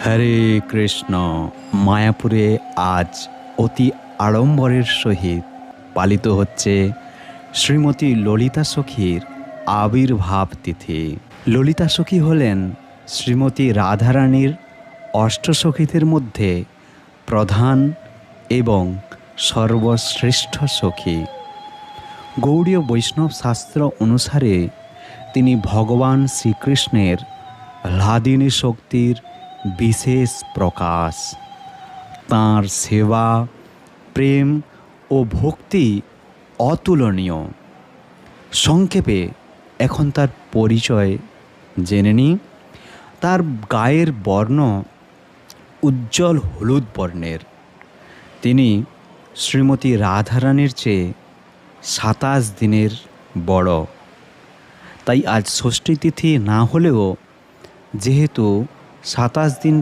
হরে কৃষ্ণ। মায়াপুরে আজ অতি আড়ম্বরের সহিত পালিত হচ্ছে শ্রীমতী ললিতা সখীর আবির্ভাব তিথি। ললিতা সখী হলেন শ্রীমতী রাধারানীর অষ্টসখীদের মধ্যে প্রধান এবং সর্বশ্রেষ্ঠ সখী। গৌড়ীয় বৈষ্ণব শাস্ত্র অনুসারে তিনি ভগবান শ্রীকৃষ্ণের হ্লাদিনী শক্তির বিশেষ প্রকাশ। তাঁর সেবা, প্রেম ও ভক্তি অতুলনীয়। সংক্ষেপে এখন তার পরিচয় জেনে নিই। তার গায়ের বর্ণ উজ্জ্বল হলুদ বর্ণের। তিনি শ্রীমতী রাধারানীর চেয়ে 27 দিনের বড়। তাই আজ ষষ্ঠী তিথি না হলেও যেহেতু 27 দিন